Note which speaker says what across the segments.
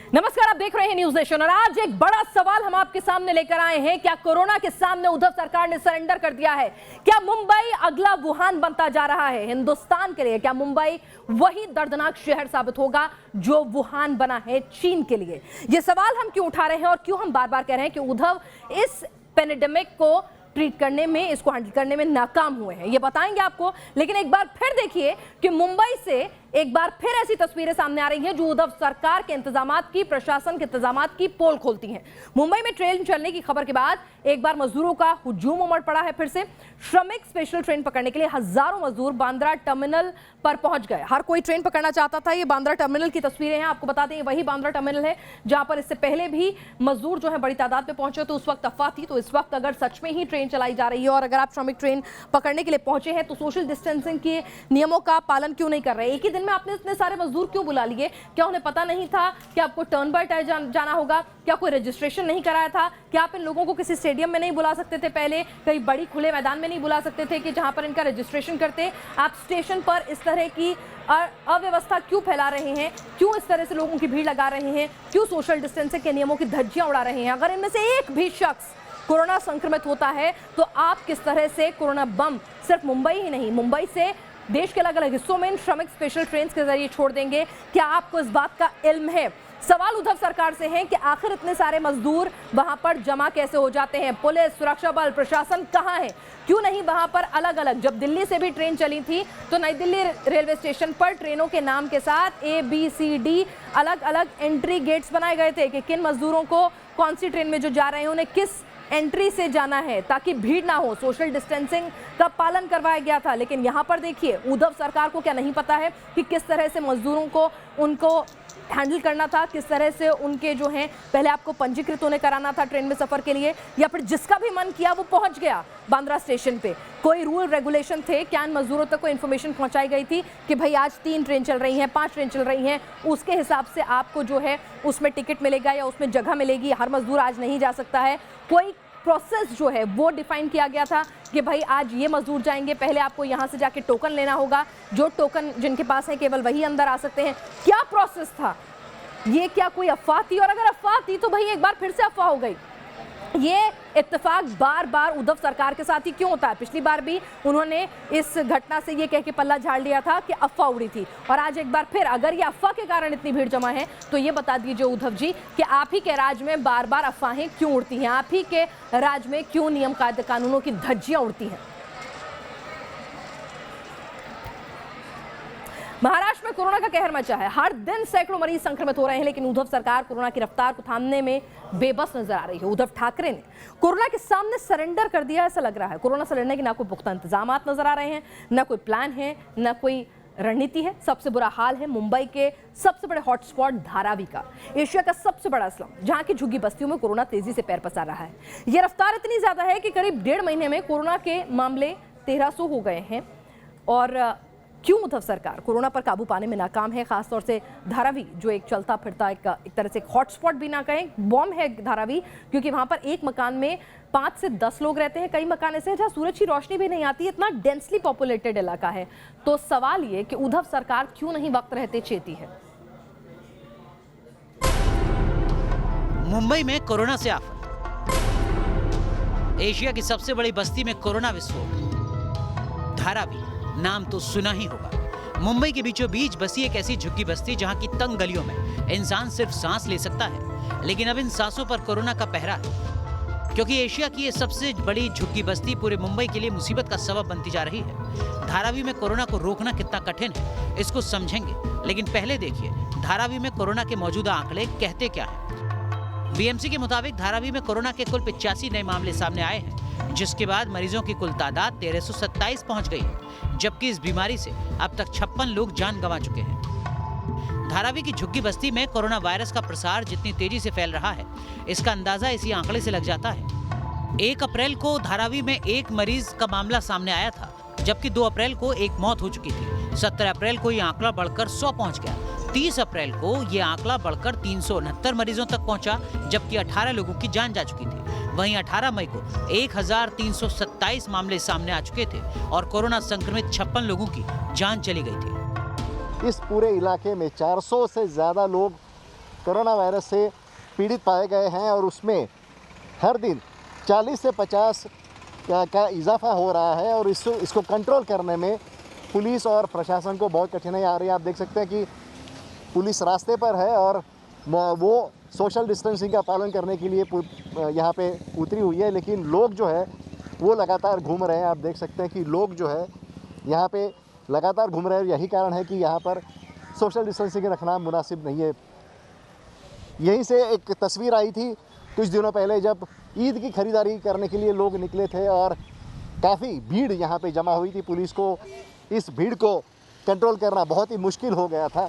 Speaker 1: नमस्कार, आप देख रहे हैं न्यूज नेशन और आज एक बड़ा सवाल हम आपके सामने लेकर आए हैं। क्या कोरोना के सामने उद्धव सरकार ने सरेंडर कर दिया है? क्या मुंबई अगला वुहान बनता जा रहा है हिंदुस्तान के लिए? क्या मुंबई वही दर्दनाक शहर साबित होगा जो वुहान बना है चीन के लिए? ये सवाल हम क्यों उठा रहे हैं और क्यों हम बार बार कह रहे हैं कि उद्धव इस पेंडेमिक को ट्रीट करने में, इसको हैंडल करने में नाकाम हुए हैं, ये बताएंगे आपको। लेकिन एक बार फिर देखिए कि मुंबई से एक बार फिर ऐसी तस्वीरें सामने आ रही हैं जो उद्धव सरकार के इंतजामात की, प्रशासन के इंतजामात की पोल खोलती हैं। मुंबई में ट्रेन चलने की खबर के बाद एक बार मजदूरों का हुजूम उमड़ पड़ा है। फिर से श्रमिक स्पेशल ट्रेन पकड़ने के लिए हजारों मजदूर बांद्रा टर्मिनल पर पहुंच गए। हर कोई ट्रेन पकड़ना चाहता था। ये बांद्रा टर्मिनल की तस्वीरें हैं, आपको बता दें वही बांद्रा टर्मिनल है जहां पर इससे पहले भी मजदूर जो है बड़ी तादाद में पहुंचे। तो उस वक्त अफवाह थी, तो इस वक्त अगर सच में ही ट्रेन चलाई जा रही है और अगर आप श्रमिक ट्रेन पकड़ने के लिए पहुंचे हैं तो सोशल डिस्टेंसिंग के नियमों का पालन क्यों नहीं कर रहे? एक ही दिन में आपने इतने सारे मजदूर क्यों बुला लिए? क्या उन्हें पता नहीं था कि आपको टर्न बाय टर्न जाना होगा? क्या कोई रजिस्ट्रेशन नहीं कराया था? क्या आप इन लोगों को किसी स्टेडियम में नहीं बुला सकते थे? पहले कहीं बड़ी खुले मैदान में नहीं बुला सकते थे कि जहां पर इनका रजिस्ट्रेशन करते? आप स्टेशन पर इस तरह की अव्यवस्था क्यों फैला रहे हैं? क्यों इस तरह से लोगों की भीड़ लगा रहे हैं? क्यों सोशल डिस्टेंसिंग के नियमों की धज्जियां उड़ा रहे हैं? अगर इनमें से एक भी शख्स कोरोना संक्रमित होता है तो आप किस तरह से कोरोना बम सिर्फ मुंबई ही नहीं, मुंबई से देश के अलग अलग हिस्सों में इन श्रमिक स्पेशल ट्रेन के जरिए छोड़ देंगे? क्या आपको इस बात का इल्म है? सवाल उद्धव सरकार से है कि आखिर इतने सारे मजदूर वहां पर जमा कैसे हो जाते हैं? पुलिस, सुरक्षा बल, प्रशासन कहां है? क्यों नहीं वहां पर अलग अलग, जब दिल्ली से भी ट्रेन चली थी तो नई दिल्ली रेलवे स्टेशन पर ट्रेनों के नाम के साथ ABCD अलग अलग एंट्री गेट्स बनाए गए थे कि किन मजदूरों को कौन सी ट्रेन में जो जा रहे हैं उन्हें किस एंट्री से जाना है ताकि भीड़ ना हो। सोशल डिस्टेंसिंग का पालन करवाया गया था। लेकिन यहाँ पर देखिए उद्धव सरकार को क्या नहीं पता है कि किस तरह से मजदूरों को उनको हैंडल करना था, किस तरह से उनके जो हैं पहले आपको पंजीकृत उन्हें कराना था ट्रेन में सफर के लिए, या फिर जिसका भी मन किया वो पहुंच गया बांद्रा स्टेशन पे। कोई रूल रेगुलेशन थे? क्या इन मजदूरों तक कोई इन्फॉर्मेशन पहुंचाई गई थी कि भाई आज 3 ट्रेन चल रही हैं, 5 ट्रेन चल रही हैं, उसके हिसाब से आपको जो है उसमें टिकट मिलेगा या उसमें जगह मिलेगी, हर मजदूर आज नहीं जा सकता है? कोई प्रोसेस जो है वो डिफाइन किया गया था कि भाई आज ये मजदूर जाएंगे, पहले आपको यहाँ से जाके टोकन लेना होगा, जो टोकन जिनके पास है केवल वही अंदर आ सकते हैं? क्या प्रोसेस था? ये क्या कोई अफवाह थी? और अगर अफवाह थी तो भाई एक बार फिर से अफवाह हो गई। ये इत्तेफाक बार बार उद्धव सरकार के साथ ही क्यों होता है? पिछली बार भी उन्होंने इस घटना से ये कह के पल्ला झाड़ लिया था कि अफवाह उड़ी थी, और आज एक बार फिर अगर ये अफवाह के कारण इतनी भीड़ जमा है तो ये बता दीजिए उद्धव जी कि आप ही के राज में बार बार अफवाहें क्यों उड़ती हैं? आप ही के राज में क्यों नियम कायदे कानूनों की धज्जियां उड़ती हैं? महाराष्ट्र में कोरोना का कहर मचा है। हर दिन सैकड़ों मरीज संक्रमित हो रहे हैं, लेकिन उद्धव सरकार कोरोना की रफ्तार को थामने में बेबस नजर आ रही है। उद्धव ठाकरे ने कोरोना के सामने सरेंडर कर दिया ऐसा लग रहा है। कोरोना से लड़ने के ना कोई पुख्ता इंतजाम नजर आ रहे हैं, ना कोई प्लान है, ना कोई रणनीति है। सबसे बुरा हाल है मुंबई के सबसे बड़े हॉटस्पॉट धारावी का, एशिया का सबसे बड़ा स्लम, जहां की झुग्गी बस्तियों में कोरोना तेजी से पैर पसार रहा है। यह रफ्तार इतनी ज्यादा है कि करीब 1.5 महीने में कोरोना के मामले 1300 हो गए हैं। और क्यों उद्धव सरकार कोरोना पर काबू पाने में नाकाम है? खासतौर से धारावी जो एक चलता फिरता एक तरह से हॉटस्पॉट भी ना कहें, बॉम्ब है धारावी, क्योंकि वहां पर एक मकान में 5 से 10 लोग रहते हैं। कई मकान ऐसे हैं जहां सूरज की रोशनी भी नहीं आती, इतना डेंसली पॉपुलेटेड इलाका है। तो सवाल ये कि उद्धव सरकार क्यों नहीं वक्त रहते चेती है?
Speaker 2: मुंबई में कोरोना से आफत, एशिया की सबसे बड़ी बस्ती में कोरोना विस्फोट। धारावी नाम तो सुना ही होगा। मुंबई के बीचों बीच बसी एक ऐसी झुग्गी बस्ती जहां की तंग गलियों में इंसान सिर्फ सांस ले सकता है, लेकिन अब इन सांसों पर कोरोना का पहरा है, क्योंकि एशिया की ये सबसे बड़ी झुग्गी बस्ती पूरे मुंबई के लिए मुसीबत का सबब बनती जा रही है। धारावी में कोरोना को रोकना कितना कठिन है इसको समझेंगे, लेकिन पहले देखिए धारावी में कोरोना के मौजूदा आंकड़े कहते क्या है। बीएमसी के मुताबिक धारावी में कोरोना के कुल 85 नए मामले सामने आए हैं, जिसके बाद मरीजों की कुल तादाद 1327 पहुंच गई है, जबकि इस बीमारी से अब तक 56 लोग जान गंवा चुके हैं। धारावी की झुग्गी बस्ती में कोरोना वायरस का प्रसार जितनी तेजी से फैल रहा है, इसका अंदाजा इसी आंकड़े से लग जाता है। 1 अप्रैल को धारावी में 1 मरीज का मामला सामने आया था, जबकि 2 अप्रैल को 1 मौत हो चुकी थी। 17 अप्रैल को यह आंकड़ा बढ़कर 100 पहुंच गया। 30 अप्रैल को यह आंकड़ा बढ़कर 369 मरीजों तक पहुंचा, जबकि 18 लोगों की जान जा चुकी थी। वहीं 18 मई को 1327 मामले सामने आ चुके थे और कोरोना संक्रमित 56 लोगों की जान चली गई थी।
Speaker 3: इस पूरे इलाके में 400 से ज़्यादा लोग कोरोना वायरस से पीड़ित पाए गए हैं और उसमें हर दिन 40 से 50 का इजाफा हो रहा है और इसको कंट्रोल करने में पुलिस और प्रशासन को बहुत कठिनाई आ रही है। आप देख सकते हैं कि पुलिस रास्ते पर है और वो सोशल डिस्टेंसिंग का पालन करने के लिए यहाँ पे उतरी हुई है, लेकिन लोग जो है वो लगातार घूम रहे हैं। आप देख सकते हैं कि लोग जो है यहाँ पे लगातार घूम रहे हैं। यही कारण है कि यहाँ पर सोशल डिस्टेंसिंग रखना मुनासिब नहीं है। यहीं से एक तस्वीर आई थी कुछ दिनों पहले जब ईद की खरीदारी करने के लिए लोग निकले थे और काफ़ी भीड़ यहाँ पे जमा हुई थी। पुलिस को इस भीड़ को कंट्रोल करना बहुत ही मुश्किल हो गया था।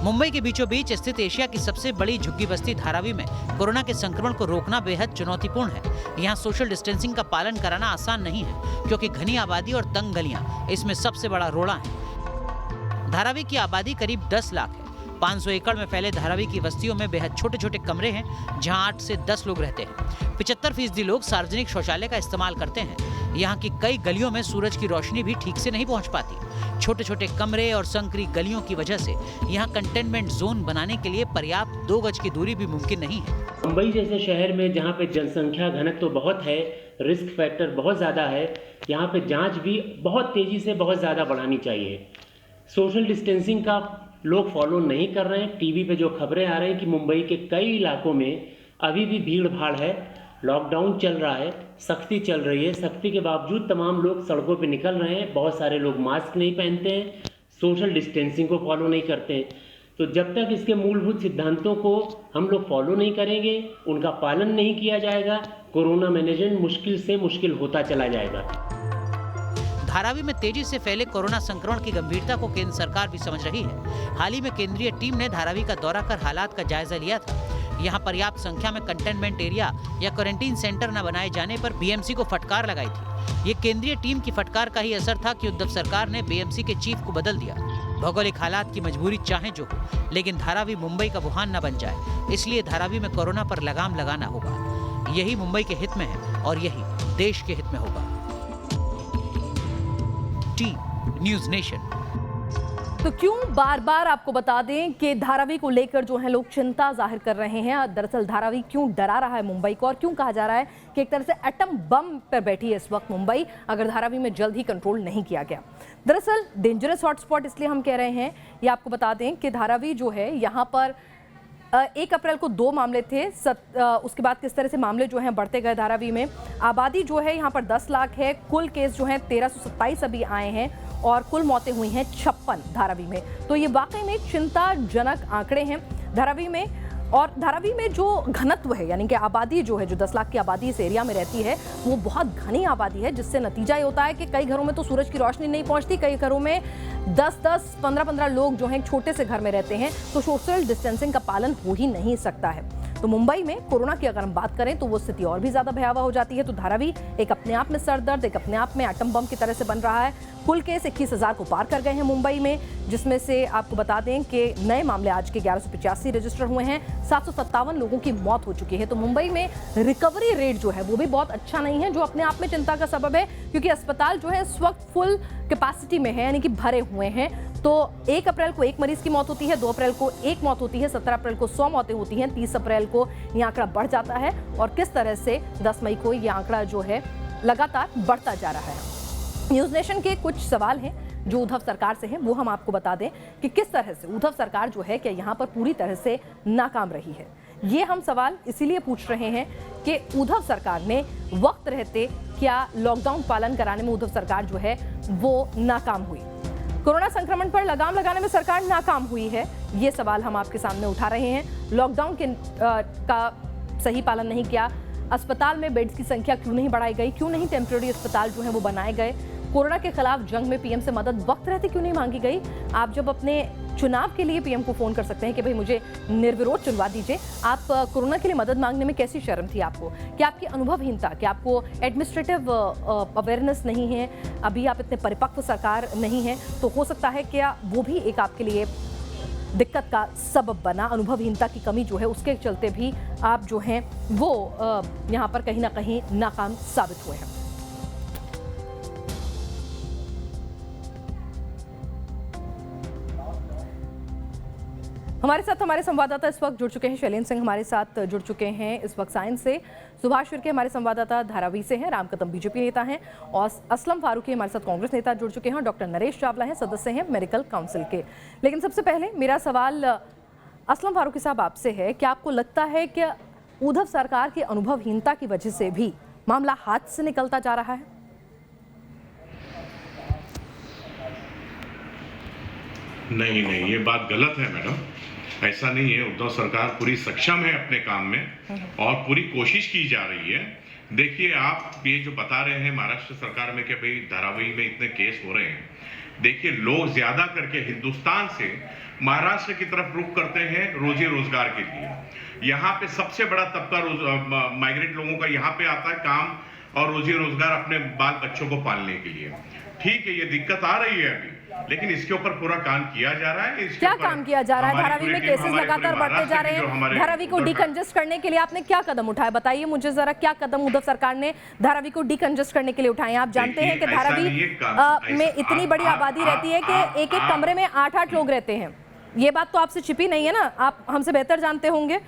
Speaker 2: मुंबई के बीचों बीच स्थित एशिया की सबसे बड़ी झुग्गी बस्ती धारावी में कोरोना के संक्रमण को रोकना बेहद चुनौतीपूर्ण है। यहाँ सोशल डिस्टेंसिंग का पालन कराना आसान नहीं है क्योंकि घनी आबादी और तंग गलियां इसमें सबसे बड़ा रोड़ा है। धारावी की आबादी करीब 10 लाख है। 500 एकड़ में फैले धारावी की बस्तियों में बेहद छोटे छोटे कमरे हैं जहां 8 से 10 लोग रहते हैं। 75% लोग सार्वजनिक शौचालय का इस्तेमाल करते हैं। यहाँ की कई गलियों में सूरज की रोशनी भी ठीक से नहीं पहुँच पाती। छोटे छोटे कमरे और संकरी गलियों की वजह से यहाँ कंटेनमेंट जोन बनाने के लिए पर्याप्त 2 गज की दूरी भी मुमकिन नहीं है।
Speaker 4: मुंबई जैसे शहर में जहाँ पे जनसंख्या घनत्व तो बहुत है, रिस्क फैक्टर बहुत ज़्यादा है, यहाँ पे जांच भी बहुत तेज़ी से बहुत ज़्यादा बढ़ानी चाहिए। सोशल डिस्टेंसिंग का लोग फॉलो नहीं कर रहे हैं। टीवी पे जो खबरें आ रही हैं कि मुंबई के कई इलाकों में अभी भी भीड़ भाड़ है, लॉकडाउन चल रहा है, सख्ती चल रही है। सख्ती के बावजूद तमाम लोग सड़कों पे निकल रहे हैं। बहुत सारे लोग मास्क नहीं पहनते हैं, सोशल डिस्टेंसिंग को फॉलो नहीं करते हैं। तो जब तक इसके मूलभूत सिद्धांतों को हम लोग फॉलो नहीं करेंगे, उनका पालन नहीं किया जाएगा, कोरोना मैनेजमेंट मुश्किल से मुश्किल होता चला जाएगा।
Speaker 2: धारावी में तेजी से फैले कोरोना संक्रमण की गंभीरता को केंद्र सरकार भी समझ रही है। हाल ही में केंद्रीय टीम ने धारावी का दौरा कर हालात का जायजा लिया था। यहाँ पर्याप्त संख्या में कंटेनमेंट एरिया या क्वारंटीन सेंटर न बनाए जाने पर बीएमसी को फटकार लगाई थी। ये केंद्रीय टीम की फटकार का ही असर था कि उद्धव सरकार ने बीएमसी के चीफ को बदल दिया। भौगोलिक हालात की मजबूरी चाहे जो हो, लेकिन धारावी मुंबई का वुहान न बन जाए, इसलिए धारावी में कोरोना पर लगाम लगाना होगा। यही मुंबई के हित में है और यही देश के हित में होगा। News nation.
Speaker 1: तो क्यों बार बार आपको बता दें कि धारावी को लेकर जो है लोग चिंता जाहिर कर रहे हैं। दरअसल धारावी क्यों डरा रहा है मुंबई को और क्यों कहा जा रहा है कि एक तरह से एटम बम पर बैठी है इस वक्त मुंबई, अगर धारावी में जल्द ही कंट्रोल नहीं किया गया। दरअसल डेंजरस हॉटस्पॉट इसलिए हम कह रहे हैं, ये आपको बता दें कि धारावी जो है यहाँ पर 1 अप्रैल को 2 मामले थे। उसके बाद किस तरह से मामले जो हैं बढ़ते गए। धारावी में आबादी जो है यहाँ पर 10 लाख है। कुल केस जो हैं 1327 अभी आए हैं और कुल मौतें हुई हैं 56 धारावी में। तो ये वाकई में चिंताजनक आंकड़े हैं धारावी में। और धारावी में जो घनत्व है, यानी कि आबादी जो है, जो 10 लाख की आबादी इस एरिया में रहती है, वो बहुत घनी आबादी है, जिससे नतीजा ये होता है कि कई घरों में तो सूरज की रोशनी नहीं पहुंचती। कई घरों में 10-10, 15-15 लोग जो हैं छोटे से घर में रहते हैं, तो सोशल डिस्टेंसिंग का पालन हो ही नहीं सकता है। तो मुंबई में कोरोना की अगर हम बात करें तो वो स्थिति और भी ज्यादा भयावह हो जाती है। तो धारावी एक अपने आप में सरदर्द, एक अपने आप में एटम बम की तरह से बन रहा है। कुल केस 21,000 को पार कर गए हैं मुंबई में, जिसमें से आपको बता दें कि नए मामले आज के 1185 रजिस्टर हुए हैं। 757 लोगों की मौत हो चुकी है। तो मुंबई में रिकवरी रेट जो है वो भी बहुत अच्छा नहीं है, जो अपने आप में चिंता का सबब है, क्योंकि अस्पताल जो है इस वक्त फुल कैपेसिटी में है, यानी कि भरे हुए हैं। तो 1 अप्रैल को 1 मरीज की मौत होती है, 2 अप्रैल को 1 मौत होती है, 17 अप्रैल को 100 मौतें होती हैं, 30 अप्रैल को ये आंकड़ा बढ़ जाता है और किस तरह से 10 मई को ये आंकड़ा जो है लगातार बढ़ता जा रहा है। न्यूज़ नेशन के कुछ सवाल हैं जो उद्धव सरकार से हैं, वो हम आपको बता दें कि किस तरह से उद्धव सरकार जो है क्या यहाँ पर पूरी तरह से नाकाम रही है। ये हम सवाल इसीलिए पूछ रहे हैं कि उद्धव सरकार ने वक्त रहते क्या लॉकडाउन पालन कराने में उद्धव सरकार जो है वो नाकाम हुई। कोरोना संक्रमण पर लगाम लगाने में सरकार नाकाम हुई है, ये सवाल हम आपके सामने उठा रहे हैं। लॉकडाउन का सही पालन नहीं किया, अस्पताल में बेड्स की संख्या क्यों नहीं बढ़ाई गई, क्यों नहीं टेम्पररी अस्पताल जो है वो बनाए गए, कोरोना के खिलाफ जंग में पीएम से मदद वक्त रहते क्यों नहीं मांगी गई। आप जब अपने चुनाव के लिए पीएम को फोन कर सकते हैं कि भाई मुझे निर्विरोध चुनवा दीजिए, आप कोरोना के लिए मदद मांगने में कैसी शर्म थी आपको? क्या आपकी अनुभवहीनता, क्या आपको एडमिनिस्ट्रेटिव अवेयरनेस नहीं है, अभी आप इतने परिपक्व सरकार नहीं है, तो हो सकता है क्या वो भी एक आपके लिए दिक्कत का सबब बना। अनुभवहीनता की कमी जो है उसके चलते भी आप जो हैं वो यहाँ पर कहीं ना कहीं नाकाम साबित हुए हैं। हमारे साथ हमारे संवाददाता इस वक्त जुड़ चुके हैं। शैलेंद्र सिंह हमारे साथ जुड़ चुके हैं इस वक्त साइंस से। सुभाष शिर्के हमारे संवाददाता धारावी से हैं। राम कदम बीजेपी नेता हैं और असलम फारूकी हमारे साथ कांग्रेस नेता जुड़ चुके हैं। डॉक्टर नरेश चावला हैं, सदस्य हैं मेडिकल काउंसिल के। लेकिन सबसे पहले मेरा सवाल असलम फारूकी साहब आपसे है, क्या आपको लगता है कि उद्धव सरकार की अनुभवहीनता की वजह से भी मामला हाथ से निकलता जा रहा है?
Speaker 5: नहीं, ये बात गलत है मैडम। ऐसा नहीं है। उद्धव सरकार पूरी सक्षम है अपने काम में और पूरी कोशिश की जा रही है। देखिए, आप ये जो बता रहे हैं महाराष्ट्र सरकार में कि भाई धारावी में इतने केस हो रहे हैं, देखिए लोग ज्यादा करके हिंदुस्तान से महाराष्ट्र की तरफ रुख करते हैं रोजी रोजगार के लिए। यहाँ पे सबसे बड़ा तबका माइग्रेंट लोगों का यहाँ पे आता है काम और रोजी रोजगार अपने बाल बच्चों को पालने के लिए। ठीक है, ये दिक्कत आ रही है अभी, लेकिन इसके ऊपर पूरा काम किया जा रहा है।
Speaker 1: क्या काम किया जा रहा है? धारावी में केसेस लगातार बढ़ते जा रहे हैं। धारावी को डिकंजेस्ट करने के लिए आपने क्या कदम उठाए, बताइए मुझे जरा। क्या कदम उद्धव सरकार ने धारावी को डिकंजेस्ट करने के लिए उठाए? आप जानते हैं कि धारावी में इतनी बड़ी आबादी रहती है कि एक एक कमरे में 8-8 लोग रहते हैं। ये बात तो आपसे छिपी नहीं है ना, आप हमसे बेहतर जानते होंगे।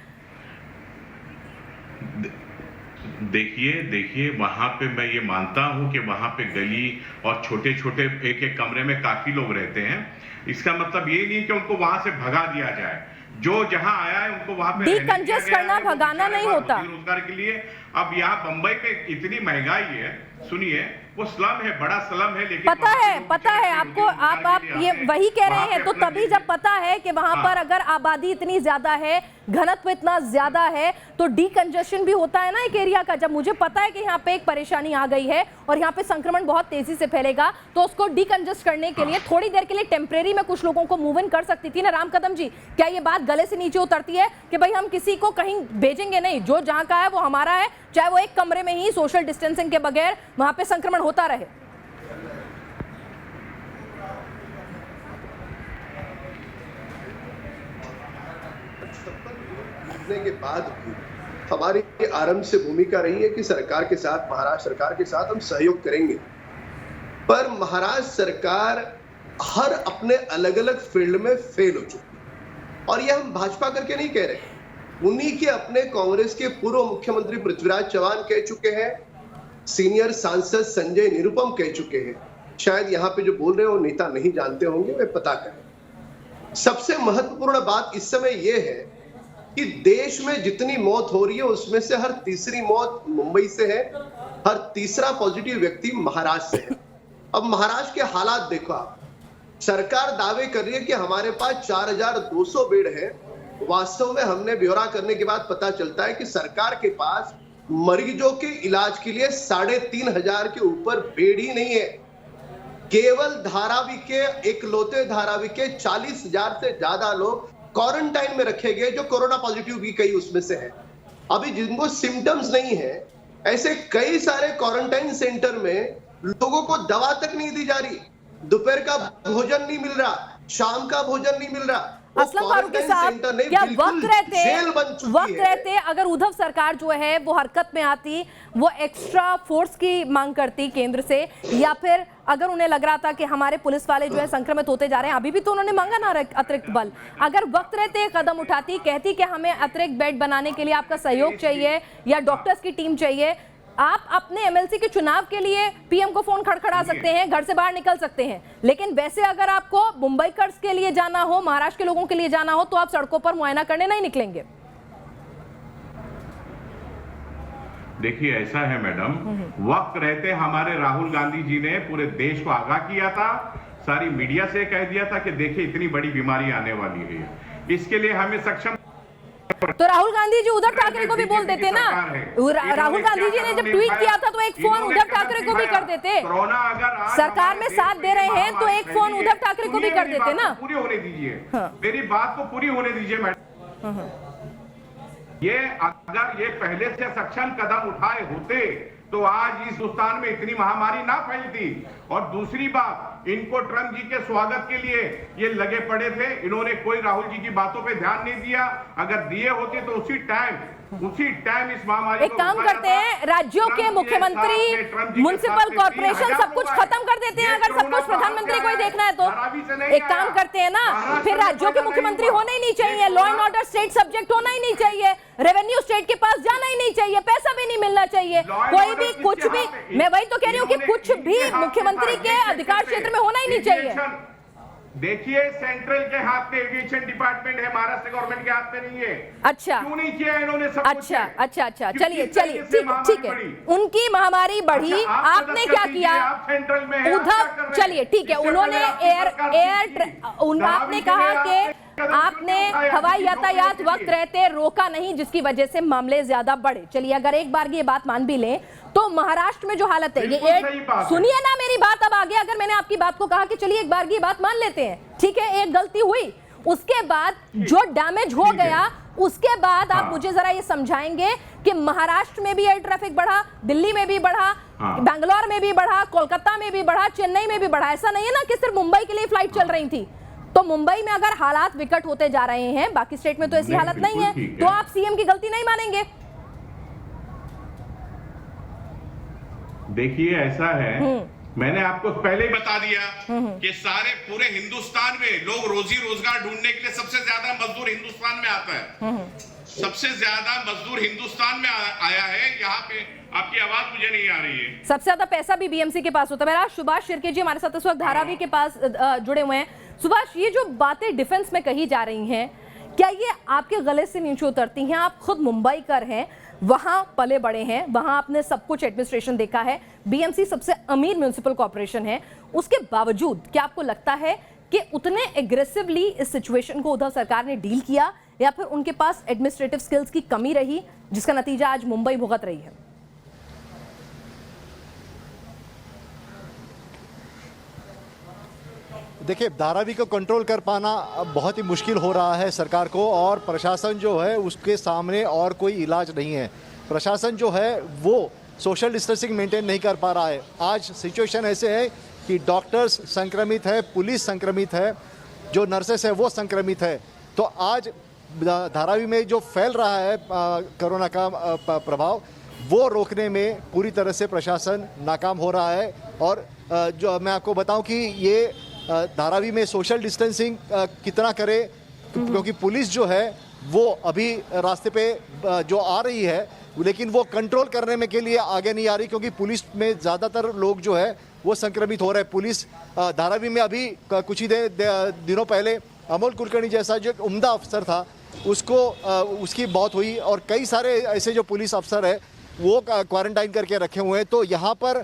Speaker 5: देखिए वहां पे मैं ये मानता हूं कि वहां पे गली और छोटे छोटे एक एक कमरे में काफी लोग रहते हैं। इसका मतलब ये नहीं कि उनको वहां से भगा दिया जाए। जो जहां आया है उनको वहां पे
Speaker 1: डिकंजेस्ट करना भगाना नहीं होता।
Speaker 5: रोजगार के लिए अब यहाँ बंबई पे इतनी महंगाई है, सुनिए वो स्लम है, बड़ा स्लम है, लेकिन
Speaker 1: पता है आपको। आप ये वही कह रहे हैं, तो तभी जब पता है कि वहां पर अगर आबादी इतनी ज्यादा है, घनत्व इतना ज्यादा है, तो डिकंजेशन भी होता है ना एक एरिया का। जब मुझे पता है कि यहाँ पे एक परेशानी आ गई है और यहाँ पे संक्रमण बहुत तेजी से फैलेगा, तो उसको डिकंजेस्ट करने के लिए थोड़ी देर के लिए टेम्परेरी में कुछ लोगों को मूव इन कर सकती थी ना राम कदम जी। क्या ये बात गले से नीचे उतरती है कि भाई हम किसी को कहीं भेजेंगे नहीं, जो जहां का है वो हमारा है, चाहे वो एक कमरे में ही सोशल डिस्टेंसिंग के बगैर वहां पे संक्रमण होता रहे?
Speaker 6: के बाद भी हमारी आरंभ से भूमिका रही है कि सरकार के साथ, महाराष्ट्र सरकार के साथ हम सहयोग करेंगे। पर महाराष्ट्र सरकार हर अपने अलग अलग फील्ड में फेल हो चुकी है और यह हम भाजपा करके नहीं कह रहे। उन्हीं के अपने कांग्रेस के पूर्व मुख्यमंत्री पृथ्वीराज चव्हाण कह चुके हैं, सीनियर सांसद संजय निरुपम कह चुके हैं। शायद यहाँ पे जो बोल रहे हैं वो नेता नहीं जानते होंगे, वे पता करें। सबसे महत्वपूर्ण बात इस समय यह है कि देश में जितनी मौत हो रही है उसमें से हर तीसरी मौत मुंबई से है, हर तीसरा पॉजिटिव व्यक्ति महाराष्ट्र से है। अब महाराष्ट्र के हालात देखो आप। सरकार दावे कर रही है कि हमारे पास 4200 बेड है। वास्तव में हमने ब्यौरा करने के बाद पता चलता है कि सरकार के पास मरीजों के इलाज के लिए 3500 के ऊपर बेड ही नहीं है। केवल धारावी के, इकलौते धारावी के 40,000 से ज्यादा लोग क्वारंटाइन में रखे गए जो कोरोना पॉजिटिव भी कई उसमें से है। अभी जिनको सिम्टम्स नहीं है, ऐसे कई सारे क्वारंटाइन सेंटर में लोगों को दवा तक नहीं दी जा रही, दोपहर का भोजन नहीं मिल रहा, शाम का भोजन नहीं मिल रहा।
Speaker 1: असलम फारूकी साहब, क्या वक्त रहते अगर उद्धव सरकार जो है वो हरकत में आती, वो एक्स्ट्रा फोर्स की मांग करती केंद्र से, या फिर अगर उन्हें लग रहा था कि हमारे पुलिस वाले जो है संक्रमित होते जा रहे हैं, अभी भी तो उन्होंने मांगा ना अतिरिक्त बल, अगर वक्त रहते कदम उठाती, कहती कि हमें अतिरिक्त बेड बनाने के लिए आपका सहयोग चाहिए या डॉक्टर्स की टीम चाहिए, आप अपने एमएलसी के चुनाव के लिए पीएम को फोन खड़खड़ा सकते हैं, घर से बाहर निकल सकते हैं। लेकिन वैसे अगर आपको मुंबई कर्ज के लिए जाना हो, महाराष्ट्र के लोगों के लिए जाना हो, तो आप सड़कों पर मुआयना करने नहीं निकलेंगे।
Speaker 5: देखिए ऐसा है मैडम, वक्त रहते हमारे राहुल गांधी जी ने पूरे देश को आगाह किया था, सारी मीडिया से कह दिया था कि देखिए इतनी बड़ी बीमारी आने वाली है, इसके लिए हमें सक्षम।
Speaker 1: तो राहुल गांधी जी उद्धव ठाकरे को भी बोल देते ना। राहुल गांधी जी ने जब ट्वीट किया था तो एक फोन उद्धव ठाकरे को भी कर देते। सरकार में साथ दे रहे हैं तो एक फोन उद्धव ठाकरे को भी कर देते ना।
Speaker 5: पूरी होने दीजिए, मेरी बात को पूरी होने दीजिए मैडम। ये अगर ये पहले से सक्षम कदम उठाए होते तो आज इस हिंदुस्तान में इतनी महामारी ना फैलती। और दूसरी बात, इनको ट्रम्प जी के स्वागत के लिए ये लगे पड़े थे। इन्होंने कोई राहुल जी की बातों पे ध्यान नहीं दिया। अगर दिए होते तो उसी टाइम इस महामारी
Speaker 1: एक काम करते हैं, राज्यों के मुख्यमंत्री, म्युनिसिपल कॉर्पोरेशन सब कुछ खत्म कर देते हैं। अगर सब कुछ प्रधानमंत्री को ही देखना है तो एक काम करते हैं ना, फिर राज्यों के मुख्यमंत्री होना ही नहीं चाहिए, law and order state subject होना ही नहीं चाहिए, रेवेन्यू स्टेट के पास जाना ही नहीं चाहिए, पैसा भी नहीं मिलना चाहिए, कोई भी कुछ भी। मैं वही तो कह रही हूँ कि कुछ भी मुख्यमंत्री के अधिकार क्षेत्र में होना ही नहीं चाहिए।
Speaker 5: देखिए, सेंट्रल के हाथ में एविएशन डिपार्टमेंट है, महाराष्ट्र गवर्नमेंट के हाथ में नहीं है।
Speaker 1: अच्छा,
Speaker 5: क्यों नहीं किया इन्होंने सब
Speaker 1: अच्छा, चलिए ठीक है। उनकी महामारी बढ़ी, आपने क्या किया उद्धव? चलिए ठीक है, उन्होंने आपने कहा कि आपने हवाई यातायात वक्त रहते रोका नहीं, जिसकी वजह से मामले ज्यादा बढ़े। चलिए, अगर एक बार ये बात मान भी लें तो महाराष्ट्र में जो हालत है, ये सुनिए ना मेरी बात। अब आगे अगर मैंने आपकी बात को कहा कि चलिए एक बार की बात मान लेते हैं, ठीक है, एक गलती हुई, उसके बाद जो डैमेज हो गया, उसके बाद आप मुझे जरा ये समझाएंगे कि महाराष्ट्र में भी एयर ट्रैफिक बढ़ा, दिल्ली में भी बढ़ा, बैंगलोर में भी बढ़ा, कोलकाता में भी बढ़ा, चेन्नई में भी बढ़ा। ऐसा नहीं है ना कि सिर्फ मुंबई के लिए फ्लाइट चल रही थी। तो मुंबई में अगर हालात विकट होते जा रहे हैं, बाकी स्टेट में तो ऐसी हालत नहीं है, तो आप सीएम की गलती नहीं मानेंगे?
Speaker 5: देखिए, ऐसा है, मैंने आपको पहले ही बता दिया कि सारे पूरे हिंदुस्तान में लोग रोजी रोजगार ढूंढने के लिए सबसे ज्यादा मजदूर हिंदुस्तान में आता है। सबसे ज्यादा मजदूर हिंदुस्तान में आया है। यहाँ पे आपकी आवाज मुझे नहीं आ रही है।
Speaker 1: सबसे ज्यादा पैसा भी बीएमसी के पास होता है। सुभाष शिर्के जी हमारे साथ इस वक्त धारावी के पास जुड़े हुए हैं। सुभाष, ये जो बातें डिफेंस में कही जा रही हैं, क्या ये आपके गले से नीचे उतरती हैं? आप खुद मुंबई कर हैं, वहां पले बड़े हैं, वहां आपने सब कुछ एडमिनिस्ट्रेशन देखा है, बीएमसी सबसे अमीर म्युनिसिपल कॉर्पोरेशन है, उसके बावजूद क्या आपको लगता है कि उतने एग्रेसिवली इस सिचुएशन को उद्धव सरकार ने डील किया, या फिर उनके पास एडमिनिस्ट्रेटिव स्किल्स की कमी रही, जिसका नतीजा आज मुंबई भुगत रही है?
Speaker 3: देखिए, धारावी को कंट्रोल कर पाना अब बहुत ही मुश्किल हो रहा है सरकार को, और प्रशासन जो है उसके सामने और कोई इलाज नहीं है। प्रशासन जो है वो सोशल डिस्टेंसिंग मेंटेन नहीं कर पा रहा है। आज सिचुएशन ऐसे है कि डॉक्टर्स संक्रमित है, पुलिस संक्रमित है, जो नर्सेस है वो संक्रमित है। तो आज धारावी में जो फैल रहा है कोरोना का प्रभाव, वो रोकने में पूरी तरह से प्रशासन नाकाम हो रहा है। और जो मैं आपको बताऊं कि ये धारावी में सोशल डिस्टेंसिंग कितना करे, क्योंकि पुलिस जो है वो अभी रास्ते पे जो आ रही है, लेकिन वो कंट्रोल करने में के लिए आगे नहीं आ रही, क्योंकि पुलिस में ज़्यादातर लोग जो है वो संक्रमित हो रहे हैं। पुलिस धारावी में अभी कुछ ही दिनों पहले अमोल कुलकर्णी जैसा जो उम्दा अफसर था, उसकी मौत हुई, और कई सारे ऐसे जो पुलिस अफसर है वो क्वारंटाइन करके रखे हुए हैं। तो यहाँ पर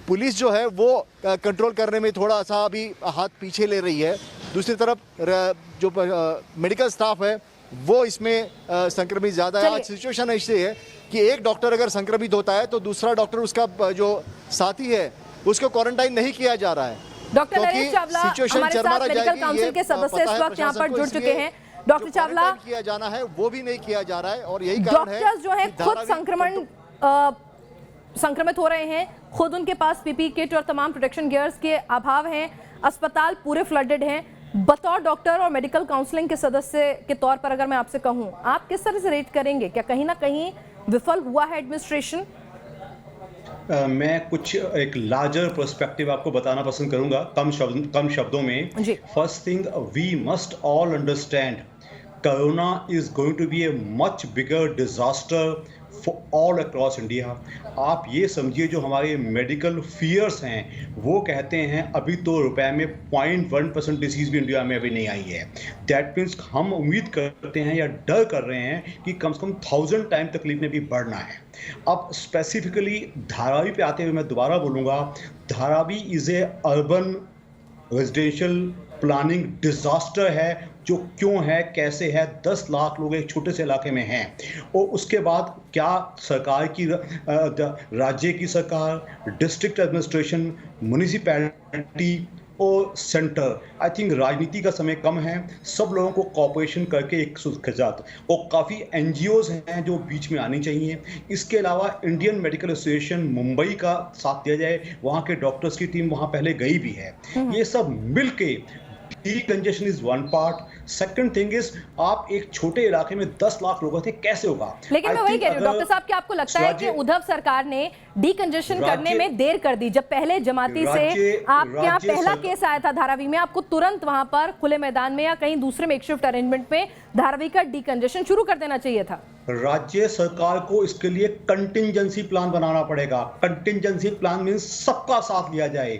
Speaker 3: पुलिस जो है वो कंट्रोल करने में थोड़ा सा अभी हाथ पीछे ले रही है। दूसरी तरफ जो मेडिकल स्टाफ है वो इसमें संक्रमित ज़्यादा है। आज सिचुएशन ऐसी है कि एक डॉक्टर अगर संक्रमित होता है तो दूसरा डॉक्टर, उसका जो साथी है, उसको क्वारंटाइन नहीं किया जा रहा है।
Speaker 1: डॉक्टर नरेश चावला हमारे साथ मेडिकल काउंसिल के सदस्य इस वक्त यहाँ पर जुड़ चुके हैं। डॉक्टर चावला,
Speaker 3: किया जाना है वो भी नहीं किया जा रहा है, और यही कारण है
Speaker 1: डॉक्टर्स जो है खुद संक्रमित हो रहे हैं, खुद उनके पास पीपी किट और तमाम प्रोटेक्शन गियर्स के अभाव हैं, अस्पताल पूरे फ्लडेड हैं। बतौर डॉक्टर और मेडिकल काउंसलिंग के सदस्य के तौर पर अगर मैं आपसे कहूं, आप किस तरह से रेट करेंगे? क्या कहीं ना कहीं विफल हुआ है एडमिनिस्ट्रेशन?
Speaker 7: मैं कुछ एक लार्जर पर्सपेक्टिव आपको बताना पसंद करूंगा कम शब्दों में। First thing, we must all understand corona is going to be a much bigger disaster for all across India. आप ये समझिए, जो हमारे मेडिकल फियर्स हैं वो कहते हैं अभी तो रुपए में 0.1% डिसीज़ भी इंडिया में अभी नहीं आई है। दैट मीन्स हम उम्मीद करते हैं या डर कर रहे हैं कि कम से कम 1000 टाइम तकलीफ में भी बढ़ना है। अब स्पेसिफिकली धारावी पे आते हुए मैं दोबारा बोलूँगा, Dharavi is a urban residential planning disaster है। जो क्यों है, कैसे है, 10 लाख लोग एक छोटे से इलाके में हैं, और उसके बाद क्या सरकार की, राज्य की सरकार, डिस्ट्रिक्ट एडमिनिस्ट्रेशन, म्युनिसिपैलिटी, और सेंटर। आई थिंक राजनीति का समय कम है, सब लोगों को कॉपरेशन करके एक सुखजात और काफ़ी एनजीओज हैं जो बीच में आनी चाहिए। इसके अलावा इंडियन मेडिकल एसोसिएशन मुंबई का साथ दिया जाए, वहाँ के डॉक्टर्स की टीम वहाँ पहले गई भी है। ये सब मिलके decongestion is one part. Second thing is, आप एक छोटे इलाके में 10 लाख लोग थे, कैसे होगा?
Speaker 1: लेकिन मैं वही कह रही हूँ डॉक्टर साहब, क्या आपको लगता है कि उद्धव सरकार ने डीकंजेशन करने में देर कर दी? जब पहले जमाती से आपके यहाँ पहला केस आया था धारावी में, आपको तुरंत वहां पर खुले मैदान में या कहीं दूसरे मेकशिफ्ट अरेंजमेंट में धारावी का डीकंजेशन शुरू कर देना चाहिए था।
Speaker 7: राज्य सरकार को इसके लिए कंटिंजेंसी प्लान बनाना पड़ेगा। कंटिंजेंसी प्लान मींस सबका साथ लिया जाए,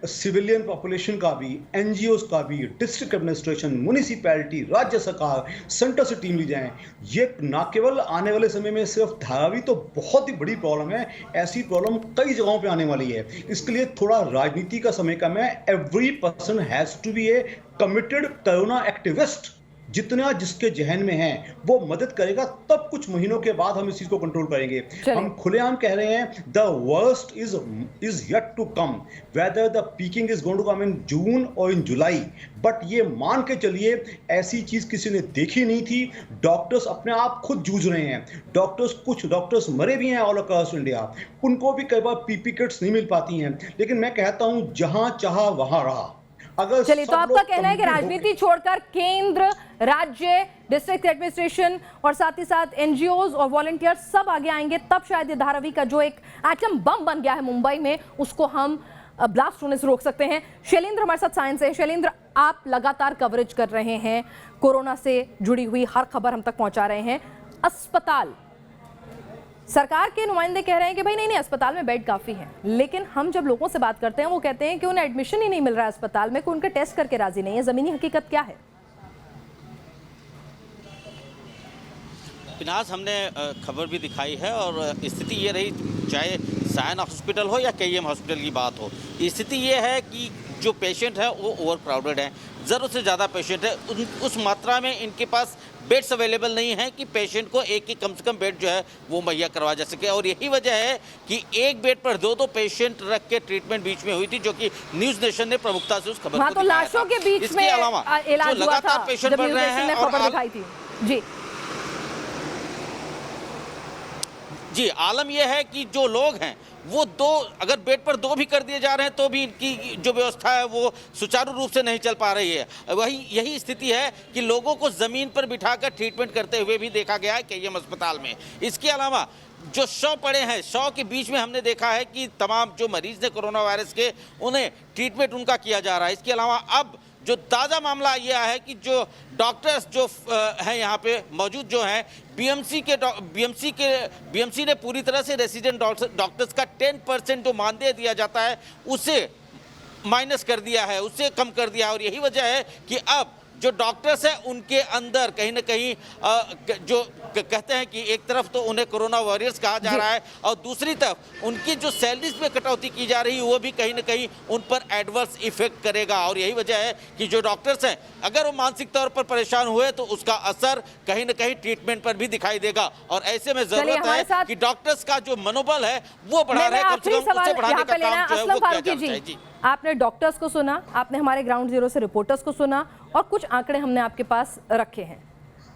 Speaker 7: सिविलियन पॉपुलेशन का भी, एनजीओज का भी, डिस्ट्रिक्ट एडमिनिस्ट्रेशन, म्युनिसिपैलिटी, राज्य सरकार, सेंटर से टीम ली जाए। ये ना केवल आने वाले समय में सिर्फ धारावी तो बहुत ही बड़ी प्रॉब्लम है, ऐसी प्रॉब्लम कई जगहों पे आने वाली है। इसके लिए थोड़ा राजनीति का समय कम है। Every person has to be a committed corona activist. जितना जिसके जहन में है वो मदद करेगा, तब कुछ महीनों के बाद हम इस चीज को कंट्रोल करेंगे। हम खुलेआम कह रहे हैं the worst is yet to come, whether the peaking is going to come in June और इन जुलाई। बट ये मान के चलिए ऐसी चीज किसी ने देखी नहीं थी। डॉक्टर्स अपने आप खुद जूझ रहे हैं। कुछ डॉक्टर्स मरे भी हैं ऑल अक्रॉस इंडिया, उनको भी कई बार पीपी किट्स नहीं मिल पाती हैं। लेकिन मैं कहता हूं जहां चाहा वहां रहा।
Speaker 1: चलिए, तो आपका कहना है कि राजनीति छोड़कर केंद्र, राज्य, डिस्ट्रिक्ट एडमिनिस्ट्रेशन और साथ ही साथ एनजीओज और वॉलंटियर सब आगे आएंगे, तब शायद ये धारावी का जो एक एटम बम बन गया है मुंबई में, उसको हम ब्लास्ट होने से रोक सकते हैं। शैलेंद्र हमारे साथ साइंस है। शैलेंद्र, आप लगातार कवरेज कर रहे हैं, कोरोना से जुड़ी हुई हर खबर हम तक पहुंचा रहे हैं। अस्पताल, सरकार के नुमाइंदे कह रहे हैं कि भाई नहीं, अस्पताल में बेड काफ़ी है, लेकिन हम जब लोगों से बात करते हैं वो कहते हैं कि उन्हें एडमिशन ही नहीं मिल रहा है अस्पताल में, कोई उनका टेस्ट करके राजी नहीं है। ज़मीनी हकीकत क्या है?
Speaker 8: पिनाज, हमने खबर भी दिखाई है और स्थिति ये रही, चाहे सायन हॉस्पिटल हो या केईएम हॉस्पिटल की बात हो, स्थिति ये है कि जो पेशेंट है वो ओवर क्राउडेड है, ज़रूरत से ज़्यादा पेशेंट है। उस मात्रा में इनके पास बेड्स अवेलेबल नहीं है कि पेशेंट को एक कम से कम बेड जो है वो मुहैया करवा जा सके। और यही वजह है कि एक बेड पर दो पेशेंट रख के ट्रीटमेंट बीच में हुई थी, जो कि न्यूज़ नेशन ने प्रमुखता से उस खबर को
Speaker 1: तो लाशों के बीच में इलाज हुआ था,
Speaker 8: पेशेंट बढ़ रहे हैं और
Speaker 1: खबर दिखाई थी।
Speaker 8: जी, आलम यह है कि जो लोग हैं वो अगर बेड पर 2 भी कर दिए जा रहे हैं तो भी इनकी जो व्यवस्था है वो सुचारू रूप से नहीं चल पा रही है। यही स्थिति है कि लोगों को ज़मीन पर बिठाकर ट्रीटमेंट करते हुए भी देखा गया है केईएम अस्पताल में। इसके अलावा जो शव पड़े हैं, शव के बीच में हमने देखा है कि तमाम जो मरीज़ ने कोरोना वायरस के, उन्हें ट्रीटमेंट उनका किया जा रहा है। इसके अलावा अब जो ताज़ा मामला ये है कि जो डॉक्टर्स जो हैं यहाँ पे मौजूद जो हैं, बीएमसी ने पूरी तरह से रेसिडेंट डॉक्टर्स का 10% जो मानदेय दिया जाता है उसे माइनस कर दिया है, उससे कम कर दिया है। और यही वजह है कि अब जो डॉक्टर्स हैं उनके अंदर कहीं ना कहीं जो कहते हैं कि एक तरफ तो उन्हें कोरोना वॉरियर्स कहा जा रहा है और दूसरी तरफ उनकी जो सैलरीज में कटौती की जा रही है वो भी कहीं ना कहीं उन पर एडवर्स इफेक्ट करेगा। और यही वजह है कि जो डॉक्टर्स हैं अगर वो मानसिक तौर पर परेशान हुए तो उसका असर कहीं ना कहीं ट्रीटमेंट पर भी दिखाई देगा। और ऐसे में जरूरत है कि डॉक्टर्स का जो मनोबल है वो बढ़ा रहे, कम से कम उसे बढ़ाने का काम जो है वो किया जाना चाहिए।
Speaker 1: आपने डॉक्टर्स को सुना, आपने हमारे ग्राउंड जीरो से रिपोर्टर्स को सुना और कुछ आंकड़े हमने आपके पास रखे हैं।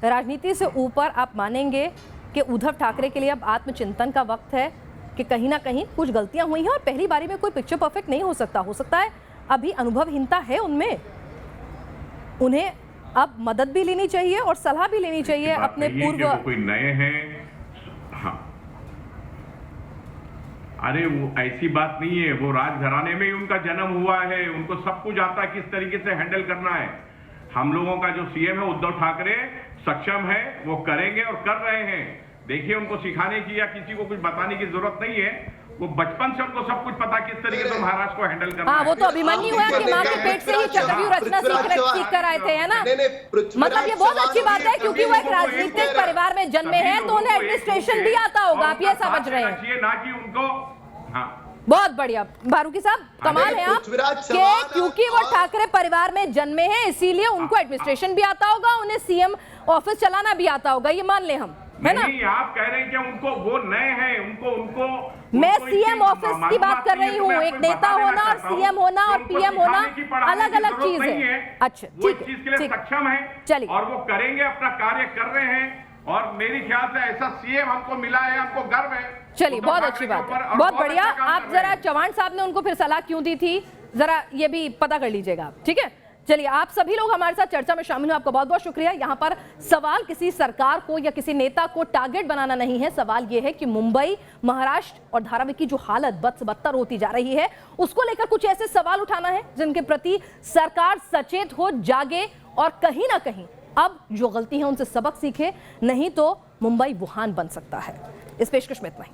Speaker 1: राजनीति से ऊपर आप मानेंगे कि उद्धव ठाकरे के लिए अब आत्मचिंतन का वक्त है कि कहीं ना कहीं कुछ गलतियां हुई हैं और पहली बारी में कोई पिक्चर परफेक्ट नहीं हो सकता है अभी अनुभवहीनता है उनमें, उन्हें अब मदद भी लेनी चाहिए और सलाह भी लेनी चाहिए अपने पूर्व।
Speaker 5: कोई नए हैं, हाँ, अरे वो ऐसी बात नहीं है, वो राजघराने में ही उनका जन्म हुआ है, उनको सब कुछ आता है किस तरीके से हैंडल करना है। हम लोगों का जो सीएम है उद्धव ठाकरे सक्षम है, वो करेंगे और कर रहे हैं। देखिए, उनको सिखाने की या किसी को कुछ बताने की जरूरत नहीं है, वो बचपन से उनको सब कुछ पता किस तरीके से महाराष्ट्र को हैंडल करना है।
Speaker 1: वो तो अभिमन्यु है कि मां के पेट से ही चक्रव्यूह रचना सीख कर आए थे, है ना। मतलब ये बहुत अच्छी बात है क्योंकि वो एक राजनीतिक परिवार में जन्मे हैं तो उन्हें एडमिनिस्ट्रेशन भी आता होगा, आप ये समझ रहे हैं
Speaker 5: ना कि उनको। हाँ,
Speaker 1: बहुत बढ़िया बारूकी साहब, कमाल है आप कि क्योंकि वो ठाकरे परिवार में जन्मे हैं इसीलिए उनको एडमिनिस्ट्रेशन भी आता होगा, उन्हें सीएम ऑफिस चलाना भी आता होगा, ये मान ले हम। है ना?
Speaker 5: नहीं, आप कह रहे हैं कि उनको वो नए हैं, उनको
Speaker 1: मैं सीएम ऑफिस की बात कर रही हूँ। एक नेता होना और सीएम होना और पीएम होना अलग अलग चीज है। अच्छा,
Speaker 5: वो
Speaker 1: ठीक
Speaker 5: चीज के
Speaker 1: है,
Speaker 5: लिए
Speaker 1: ठीक।
Speaker 5: सक्षम है,
Speaker 1: चलिए।
Speaker 5: और वो करेंगे, अपना कार्य कर रहे हैं, और मेरी ख्याल से ऐसा सीएम हमको मिला है, हमको गर्व है।
Speaker 1: चलिए, बहुत अच्छी बात है, बहुत बढ़िया। आप जरा चौहान साहब ने उनको फिर सलाह क्यों दी थी, जरा ये भी पता कर लीजिएगा, ठीक है? चलिए, आप सभी लोग हमारे साथ चर्चा में शामिल हुए, आपका बहुत बहुत शुक्रिया। यहाँ पर सवाल किसी सरकार को या किसी नेता को टारगेट बनाना नहीं है। सवाल ये है कि मुंबई, महाराष्ट्र और धारावी की जो हालत बद से बदतर होती जा रही है, उसको लेकर कुछ ऐसे सवाल उठाना है जिनके प्रति सरकार सचेत हो, जागे और कहीं ना कहीं अब जो गलती है उनसे सबक सीखे, नहीं तो मुंबई वुहान बन सकता है। इस पेशकश में इतना ही।